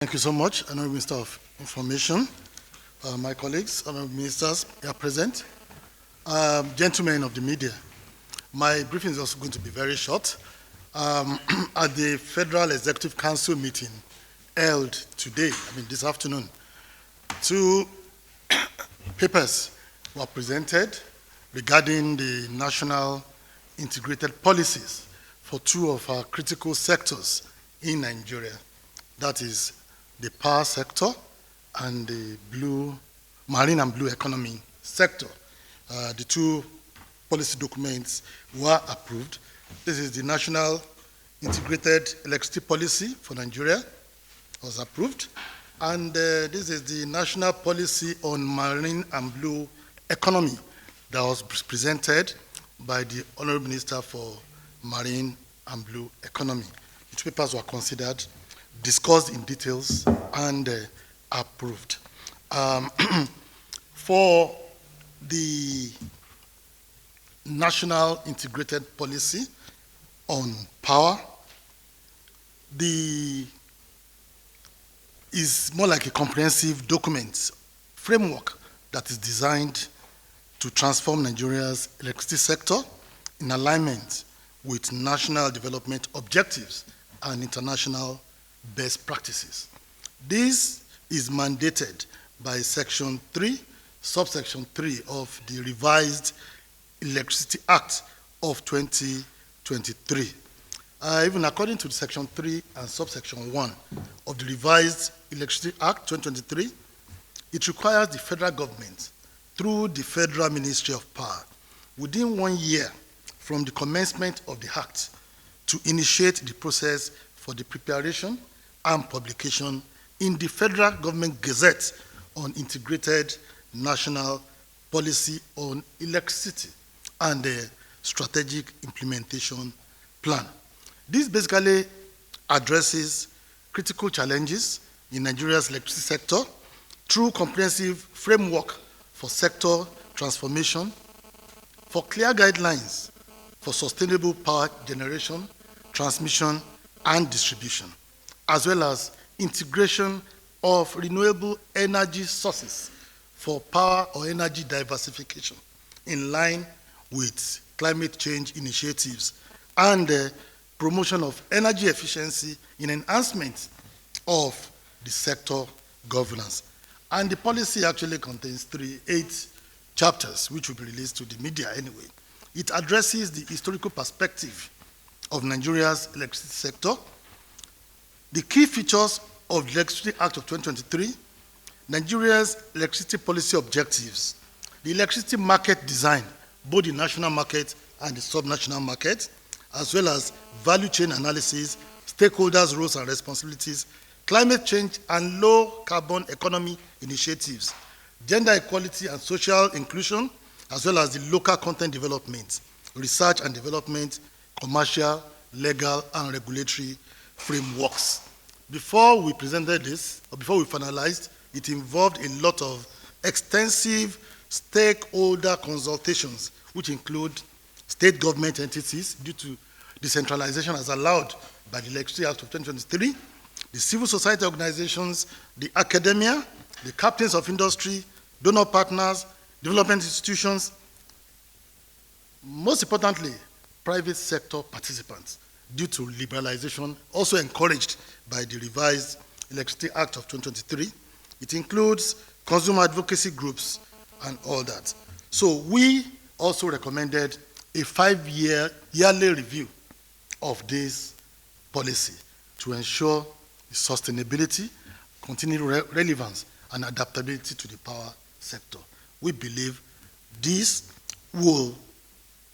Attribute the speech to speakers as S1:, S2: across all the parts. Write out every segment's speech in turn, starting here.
S1: Thank you so much, Honorable Minister of Information, my colleagues, Honorable Ministers here present, gentlemen of the media. My briefing is also going to be very short. At the Federal Executive Council meeting held today, this afternoon, two papers were presented regarding the national integrated policies for two of our critical sectors in Nigeria. That is the power sector and the marine and blue economy sector. The two policy documents were approved. This is the National Integrated Electricity Policy for Nigeria, was approved. And this is the National Policy on Marine and Blue Economy that was presented by the Honorable Minister for Marine and Blue Economy. The two papers were considered, discussed in details, and approved. For the National Integrated Policy on Power, is more like a comprehensive document, framework that is designed to transform Nigeria's electricity sector in alignment with national development objectives and international best practices. This is mandated by Section 3, subsection 3 of the revised Electricity Act of 2023. Even according to Section 3 and subsection 1 of the revised Electricity Act 2023, it requires the federal government, through the Federal Ministry of Power, within 1 year from the commencement of the Act, to initiate the process for the preparation and publication in the Federal Government Gazette on Integrated National Policy on Electricity and the Strategic Implementation Plan. This basically addresses critical challenges in Nigeria's electricity sector through comprehensive framework for sector transformation, for clear guidelines for sustainable power generation, transmission, and distribution, as well as integration of renewable energy sources for power or energy diversification in line with climate change initiatives and the promotion of energy efficiency in enhancement of the sector governance. And the policy actually contains 8 chapters, which will be released to the media anyway. It addresses the historical perspective of Nigeria's electricity sector, the key features of the Electricity Act of 2023, Nigeria's electricity policy objectives, the electricity market design, both the national market and the subnational market, as well as value chain analysis, stakeholders' roles and responsibilities, climate change and low carbon economy initiatives, gender equality and social inclusion, as well as the local content development, research and development, commercial, legal, and regulatory frameworks. Before we presented this, or before we finalized, it involved a lot of extensive stakeholder consultations, which include state government entities due to decentralization as allowed by the Electricity Act of 2023, the civil society organizations, the academia, the captains of industry, donor partners, development institutions, most importantly, private sector participants, due to liberalization, also encouraged by the revised Electricity Act of 2023. It includes consumer advocacy groups and all that. So we also recommended a 5-year yearly review of this policy to ensure the sustainability, continued relevance, and adaptability to the power sector. We believe this will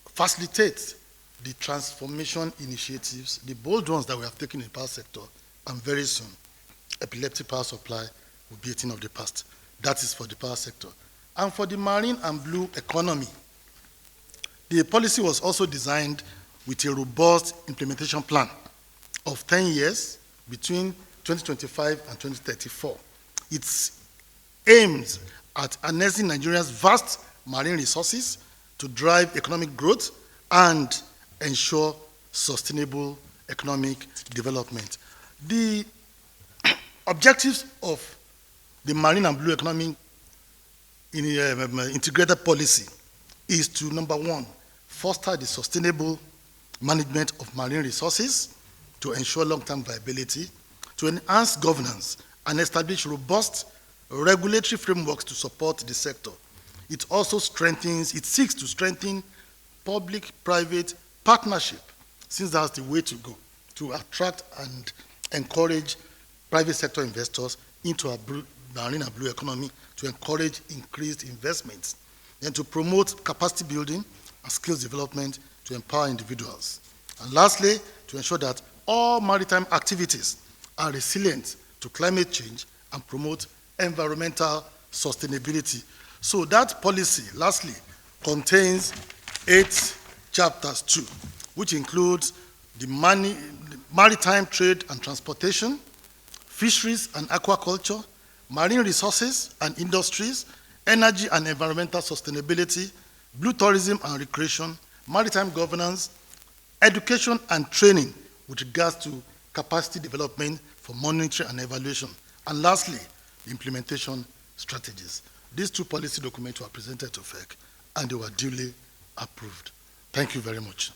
S1: facilitate the transformation initiatives, the bold ones that we have taken in the power sector, and very soon, epileptic power supply will be a thing of the past. That is for the power sector. And for the marine and blue economy, the policy was also designed with a robust implementation plan of 10 years between 2025 and 2034. It aims at harnessing Nigeria's vast marine resources to drive economic growth and ensure sustainable economic development. The Objectives of the marine and blue economy in integrated policy is to, number one, foster the sustainable management of marine resources to ensure long-term viability, to enhance governance and establish robust regulatory frameworks to support the sector. It also seeks to strengthen public-private partnership, since that's the way to go, to attract and encourage private sector investors into our marine and blue economy, to encourage increased investments, and to promote capacity building and skills development to empower individuals. And lastly, to ensure that all maritime activities are resilient to climate change and promote environmental sustainability. So that policy, lastly, contains 8 chapters too, which includes the maritime trade and transportation, fisheries and aquaculture, marine resources and industries, energy and environmental sustainability, blue tourism and recreation, maritime governance, education and training with regards to capacity development for monitoring and evaluation, and lastly, the implementation strategies. These 2 policy documents were presented to FEC and they were duly approved. Thank you very much.